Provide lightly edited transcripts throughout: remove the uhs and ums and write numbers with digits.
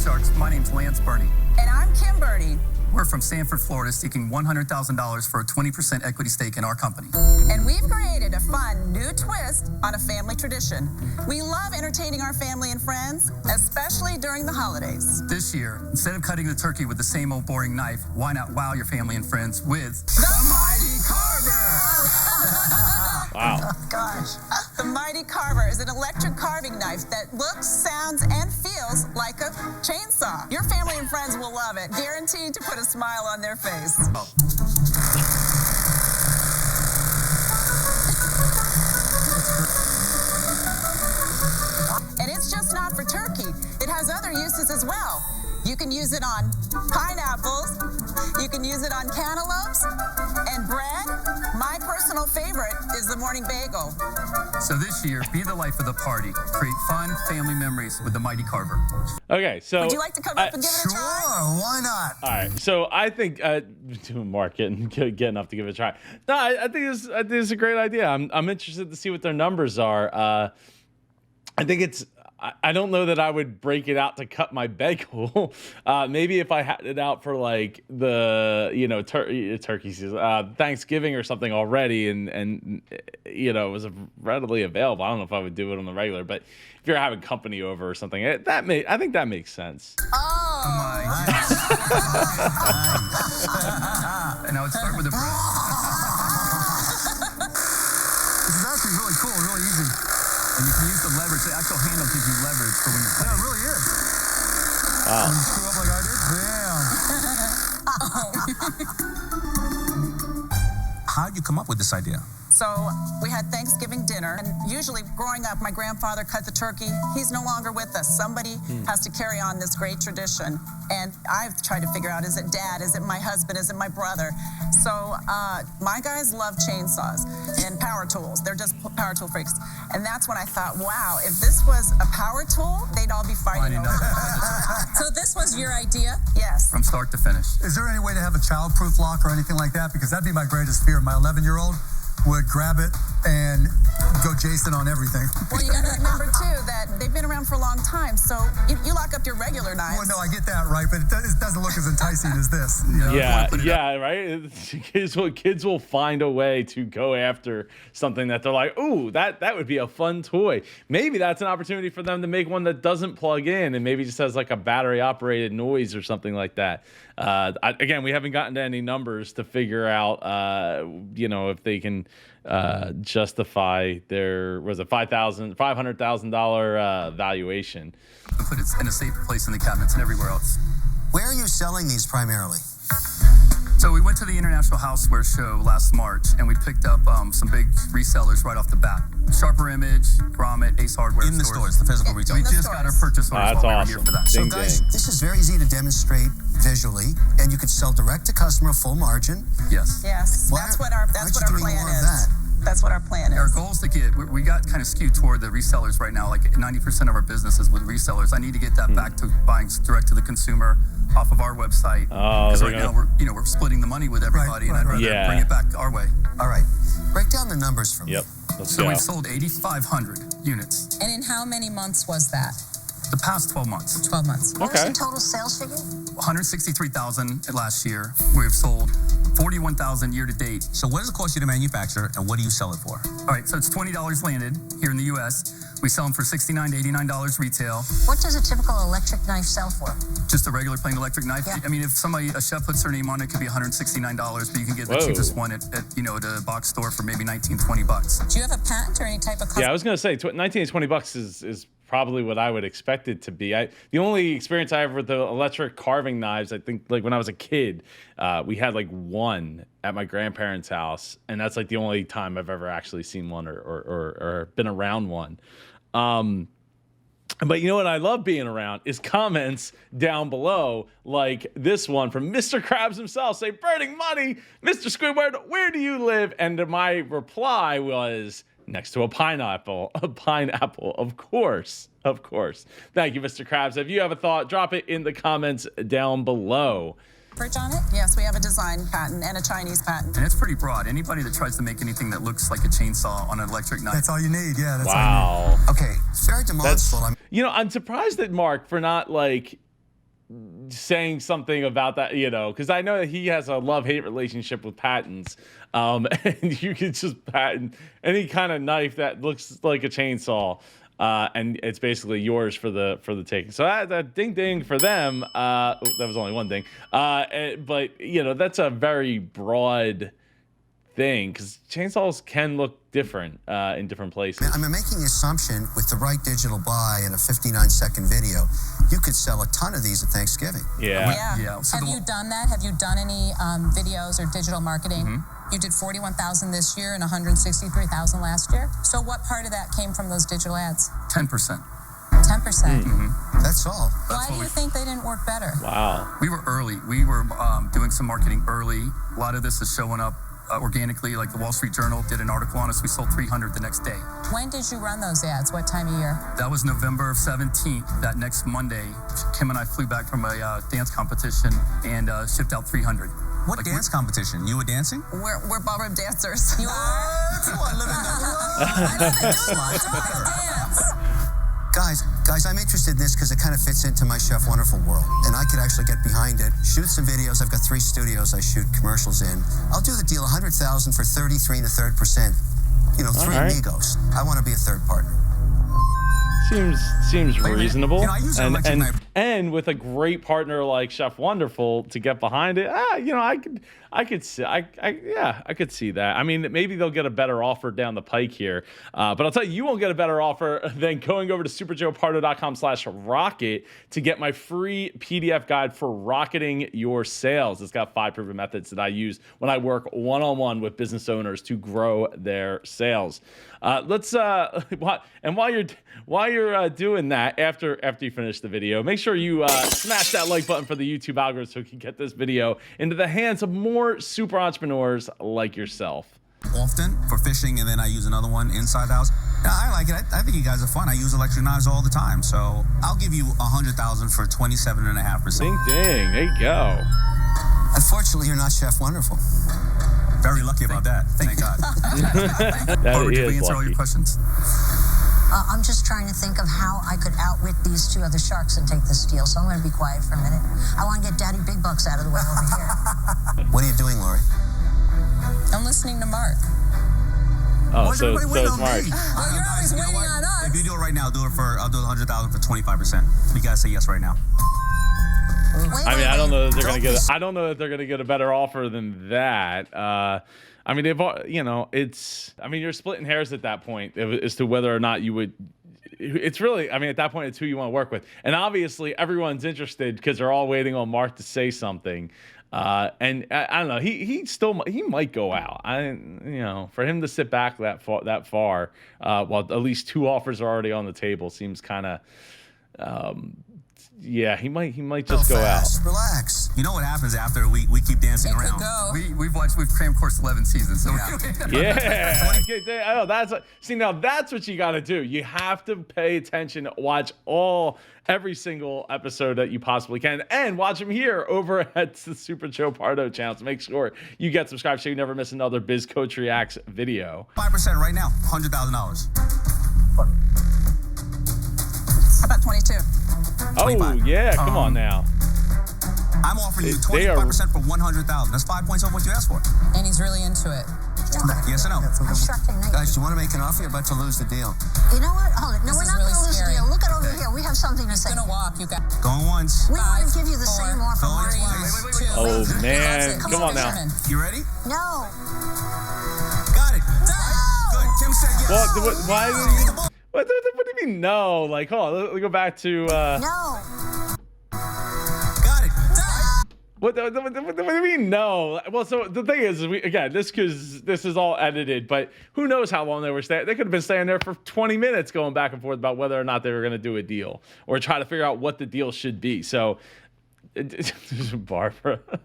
Sharks. My name's Lance Burney. And I'm Kim Burney. We're from Sanford, Florida, seeking $100,000 for a 20% equity stake in our company. And we've created a fun new twist on a family tradition. We love entertaining our family and friends, especially during the holidays. This year, instead of cutting the turkey with the same old boring knife, why not wow your family and friends with the Mighty Carver? Wow. Gosh. The Mighty Carver is an electric carving knife that looks, sounds, and feels like a chainsaw. Your family and friends will love it, guaranteed to put a smile on their face. Oh. And it's just not for turkey. It has other uses as well. You can use it on pineapples. You can use it on cantaloupes and bread. My personal favorite is the morning bagel. So this year, be the life of the party. Create fun family memories with the Mighty Carver. Okay, so Would you like to come up and give it a try? Sure, why not? all right, so I think Mark getting up to give it a try. No, I think it's a great idea. I'm interested to see what their numbers are. I think it's. I don't know that I would break it out to cut my bagel. Maybe if I had it out for like the turkey season, Thanksgiving or something already, and it was readily available. I don't know if I would do it on the regular, but if you're having company over or something, I think that makes sense. Oh, My Nice. And I would start with the bread. This is actually really cool, really easy. And you can use the leverage. The actual handle gives you leverage for when you're Yeah, cutting. it really is. Wow. When you screw up like I did, bam. How'd you come up with this idea? So we had Thanksgiving dinner, and usually growing up, my grandfather cut the turkey. He's no longer with us. Somebody has to carry on this great tradition. And I've tried to figure out, is it dad? Is it my husband? Is it my brother? So my guys love chainsaws and power tools. They're just power tool freaks. And that's when I thought, wow, if this was a power tool, they'd all be fighting over it. So this was your idea? Yes. From start to finish. Is there any way to have a child-proof lock or anything like that? Because that'd be my greatest fear. My 11-year-old would grab it and go Jason on everything. Well, you got to remember, too, that they've been around for a long time. So you lock up your regular knives. Well, no, I get that, right? But it doesn't look as enticing as this. Yeah, right. Kids will find a way to go after something that they're like, ooh, that would be a fun toy. Maybe that's an opportunity for them to make one that doesn't plug in and maybe just has like a battery operated noise or something like that. Again, we haven't gotten to any numbers to figure out, if they can justify their $500,000 valuation. Put it in a safe place in the cabinets and everywhere else. Where are you selling these primarily? So we went to the International Houseware Show last March, and we picked up some big resellers right off the bat. Sharper Image, Grommet, Ace Hardware. In the stores, the physical retail. We the just stores. got our purchase orders That's while we were awesome. here for that. So Ding, guys, ding. this is very easy to demonstrate visually, and you could sell direct to customer, full margin. Yes. Yes, Why- that's what our why aren't you doing plan more of is. that? That's what our plan Our is. goal is to get, we got kind of skewed toward the resellers right now, like 90% of our business is with resellers. I need to get that back to buying direct to the consumer off of our website. Oh, Because they're right now gonna- we're splitting the money with everybody, and I'd rather Yeah. bring it back our way. All right, break down the numbers for me. Yep. Let's So go. we've sold 8,500 units And in how many months was that? the past 12 months. 12 months. What was Okay. the total sales figure? 163,000 last year. We've sold 41,000 year to date. So what does it cost you to manufacture, and what do you sell it for? All right, so it's $20 landed here in the U.S. We sell them for $69 to $89 retail. What does a typical electric knife sell for? Just a regular plain electric knife. Yeah. I mean, if a chef puts their name on it, it could be $169, but you can get the Whoa. cheapest one at a box store for maybe $19, $20. Do you have a patent or any type of custom? Yeah, I was gonna say 19 to 20 bucks is probably what I would expect it to be. The only experience I have with the electric carving knives, I think, like when I was a kid, we had like one at my grandparents' house, and that's like the only time I've ever actually seen one or been around one. But you know what I love being around is comments down below, like this one from Mr. Krabs himself, say, "Burning money, Mr. Squidward, where do you live?" And my reply was, next to a pineapple. A pineapple, of course. Thank you, Mr. Krabs. If you have a thought, drop it in the comments down below. Coverage on it? Yes, we have a design patent and a Chinese patent. And it's pretty broad. Anybody that tries to make anything that looks like a chainsaw on an electric knife. That's all you need. Yeah, that's all you need. Wow. Okay, very demonstrable. I'm surprised at Mark for not like saying something about that, because I know that he has a love-hate relationship with patents. And you can just patent any kind of knife that looks like a chainsaw. And it's basically yours for the taking. So that ding ding for them. That was only one thing. But that's a very broad thing because chainsaws can look different in different places. I'm making the assumption with the right digital buy and a 59-second video, you could sell a ton of these at Thanksgiving. Yeah. So Have you done that? Have you done any videos or digital marketing? You did 41,000 this year and 163,000 last year. So what part of that came from those digital ads? 10%. 10%. That's all. Why do you think they didn't work better? Wow. We were early. We were doing some marketing early. A lot of this is showing up organically. Like the Wall Street Journal did an article on us. We sold 300 the next day. When did you run those ads? What time of year? That was November 17th. That next Monday, Kim and I flew back from a dance competition and shipped out 300. What dance competition? You were dancing? We're ballroom dancers. You are? Guys, I'm interested in this because it kind of fits into my Chef Wonderful world, and I could actually get behind it, shoot some videos. I've got 3 studios I shoot commercials in. I'll do the deal, 100,000 for 33 1/3%. 3 amigos. I want to be a third partner. Seems reasonable. I use an electric knife. And with a great partner like Chef Wonderful to get behind it, I could see that. I mean, maybe they'll get a better offer down the pike here, but I'll tell you won't get a better offer than going over to superjoepardo.com/rocket to get my free PDF guide for rocketing your sales. It's got 5 proven methods that I use when I work one-on-one with business owners to grow their sales. While you're doing that, after you finish the video, make sure you smash that like button for the YouTube algorithm so we can get this video into the hands of more super entrepreneurs like yourself. Often for fishing, and then I use another one inside the house. Yeah, I like it. I think you guys are fun. I use electric knives all the time. So I'll give you 100,000 for 27.5%. Ding ding, there you go. Unfortunately, you're not Chef Wonderful. Very lucky about that. Thank God. Barbara, did we answer all lucky. your questions? I'm just trying to think of how I could outwit these 2 other sharks and take this deal, so I'm going to be quiet for a minute. I want to get Daddy Big Bucks out of the way over here. What are you doing, Lori? I'm listening to Mark. Oh, so it's Mark. Well, you're always waiting on us. If you do it right now, I'll do the 100,000 for 25%. You guys say yes right now. I mean, I don't know that they're gonna get. I don't know that they're gonna get a better offer than that. I mean, it's. I mean, you're splitting hairs at that point as to whether or not you would. It's really. I mean, at that point, it's who you want to work with, and obviously, everyone's interested because they're all waiting on Mark to say something. And I don't know. He might go out. For him to sit back that far, while at least 2 offers are already on the table seems kind of. Yeah, he might just go out. Relax. You know what happens after we keep dancing It around? could go. We've crammed course 11 seasons. So Yeah. Oh, now that's what you got to do. You have to pay attention, watch every single episode that you possibly can, and watch them here over at the Super Joe Pardo channel to make sure you get subscribed so you never miss another Biz Coach Reacts video. 5% right now, $100,000. How about 22? Oh 25. yeah, come on now. I'm offering you They are- 25% for $100,000. That's 5 points over what you asked for. And he's really into it. Yes or no? I'm shocked they know. Guys, do you want to make an offer? You're about to lose the deal. You know what? Hold it. No, This we're is not really going to lose the scary. deal. Look at over here. We have something to He's say. gonna walk. You got Going once. We want to 5, give you the 4, same offer. Going Mark. twice. 2. Oh, He man. loves it. Come on now. Fisherman. You ready? No. Got it. Good. Kim said yes. Well, why? She's the boss. What do you mean no? Like, hold on, let's go back to. No. Got it. What do you mean no? Well, so the thing is, this is all edited, but who knows how long they were staying? They could have been staying there for 20 minutes, going back and forth about whether or not they were going to do a deal or try to figure out what the deal should be. So, Barbara. Good.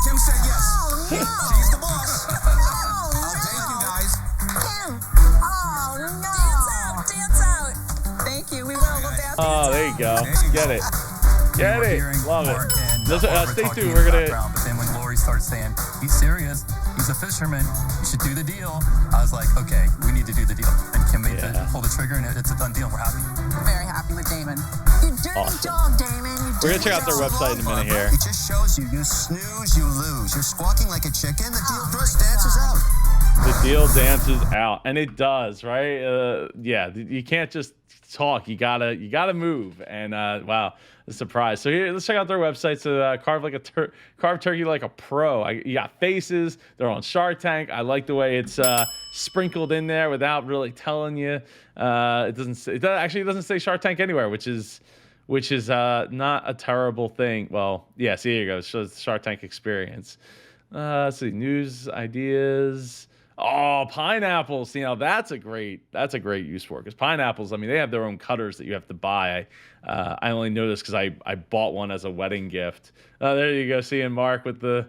Kim said yes. Oh, no. She's the boss. Oh, no. Thank you, guys. Kim. Oh, no. Dance out. Thank you. We will. We'll dance. Oh, there you go. Get it. Get We're it. hearing Love Mark it. and Listen, Barbara stay talking tuned. in We're the gonna. background, but then when Lori started saying, he's serious, he's a fisherman, you should do the deal, I was like, okay, we need to do the deal. And Kim made pull the trigger, and it's a done deal. We're happy. Very happy with Damon. You dirty Awesome. dog, Damon. You We're going to check out their website in a minute here. It just shows you snooze, you lose. You're squawking like a chicken. The deal just dances out. The deal dances out, and it does, right? Yeah, you can't just talk. You gotta move. And wow, a surprise. So here, let's check out their website. So carve turkey like a pro. You got faces. They're on Shark Tank. I like the way it's sprinkled in there without really telling you. It doesn't say Shark Tank anywhere, which is not a terrible thing. Well, yeah. See, here you go. It shows the Shark Tank experience. Let's see, news ideas. Oh, pineapples. You know, that's a great use for it, because pineapples, I mean, they have their own cutters that you have to buy. I only know this because I bought one as a wedding gift. There you go, seeing Mark with the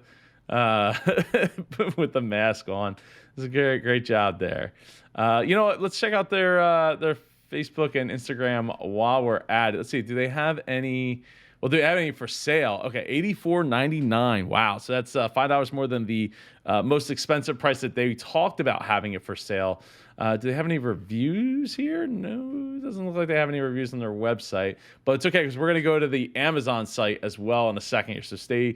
with the mask on. It's a great job there. You know what? Let's check out their Facebook and Instagram while we're at it. Let's see. Do they have any? Well, do they have any for sale? Okay, $84.99. Wow, so that's $5 more than the most expensive price that they talked about having it for sale. Do they have any reviews here? No, it doesn't look like they have any reviews on their website. But it's okay, because we're going to go to the Amazon site as well in a second here. So stay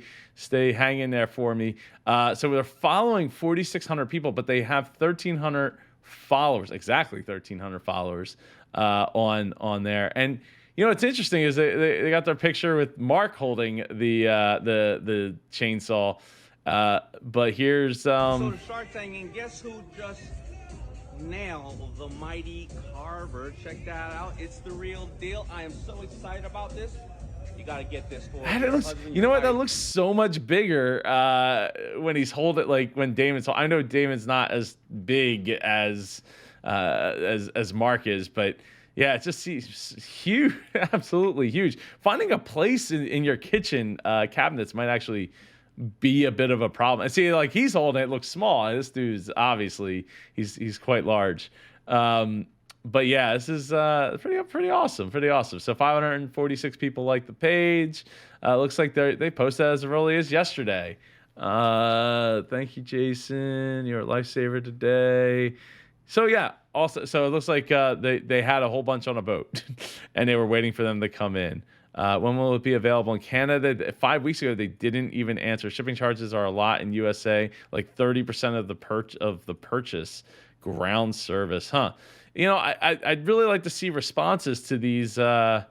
hanging there for me. So they're following 4,600 people, but they have 1,300 followers, exactly 1,300 followers on there. And you know what's interesting is they got their picture with Mark holding the chainsaw, but here's So the Shark Tank, and guess who just nailed the Mighty Carver? Check that out. It's the real deal. I am so excited about this. You gotta get this for your husband. You know what? That looks so much bigger when he's holding it. Like when Damon's. I know Damon's not as big as Mark is, but. Yeah, it just huge, absolutely huge. Finding a place in your kitchen cabinets might actually be a bit of a problem. And see, like he's holding it, looks small. This dude's obviously he's quite large. But yeah, this is pretty awesome. So 546 people like the page. Looks like they posted as early as yesterday. Thank you, Jason. You're a lifesaver today. So yeah, also, so it looks like they had a whole bunch on a boat, and they were waiting for them to come in. When will it be available in Canada? 5 weeks ago, they didn't even answer. Shipping charges are a lot in USA, like 30% of the purchase. Ground service, huh? You know, I'd really like to see responses to these to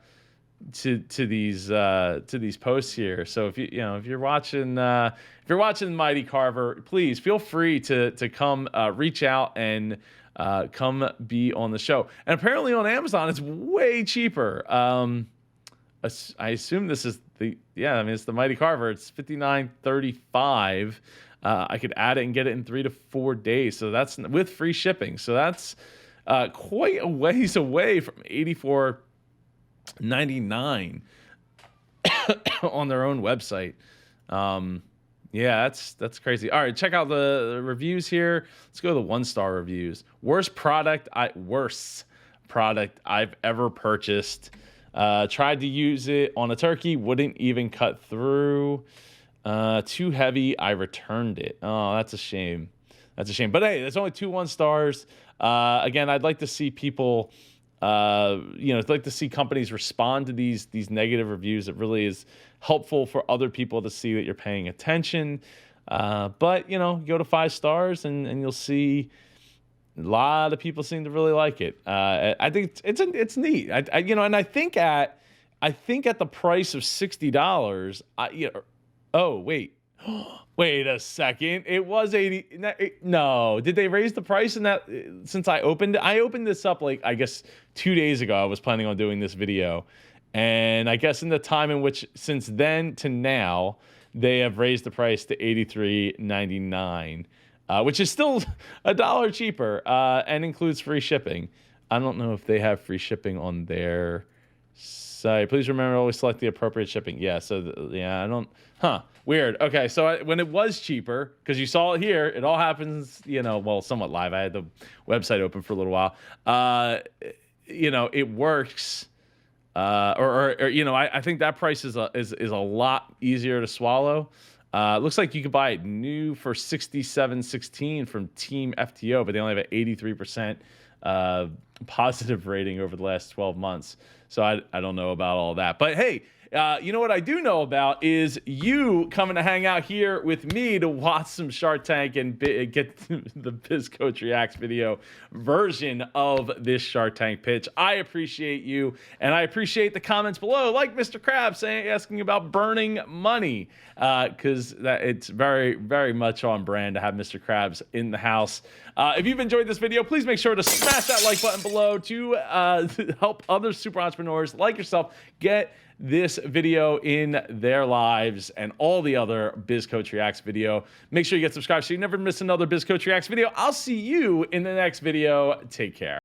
these posts here. So if you're watching Mighty Carver, please feel free to come reach out and come be on the show. And apparently on Amazon it's way cheaper. I assume this is it's the Mighty Carver. It's $59.35. I could add it and get it in 3 to 4 days. So that's with free shipping. So that's quite a ways away from $84.99 on their own website. Yeah, that's crazy. All right, check out the reviews here. Let's go to the 1-star reviews. Worst product I've ever purchased. Tried to use it on a turkey, wouldn't even cut through. Too heavy, I returned it. Oh, that's a shame. But hey, there's only 2 1-stars. Again, I'd like to see people, I'd like to see companies respond to these negative reviews. It really is helpful for other people to see that you're paying attention. But go to 5 stars and you'll see a lot of people seem to really like it. I think it's neat. And I think at the price of $60, wait a second. It was 80. No, did they raise the price in that since I opened it? I opened this up I guess 2 days ago. I was planning on doing this video. And I guess in the time in which since then to now, they have raised the price to $83.99, which is still $1 cheaper and includes free shipping. I don't know if they have free shipping on their site. Please remember to always select the appropriate shipping. Yeah, I don't. Weird. Okay, so when it was cheaper, because you saw it here, it all happens, somewhat live. I had the website open for a little while. It works. I think that price is a lot easier to swallow. Looks like you could buy it new for $67.16 from Team FTO, but they only have an 83% positive rating over the last 12 months. So I don't know about all that. But hey, You know what I do know about is you coming to hang out here with me to watch some Shark Tank and get the Biz Coach Reacts video version of this Shark Tank pitch. I appreciate you, and I appreciate the comments below, like Mr. Krabs asking about burning money, because it's very, very much on brand to have Mr. Krabs in the house. If you've enjoyed this video, please make sure to smash that like button below to help other super entrepreneurs like yourself get this video in their lives and all the other Biz Coach Reacts video. Make sure you get subscribed so you never miss another Biz Coach Reacts video. I'll see you in the next video. Take care.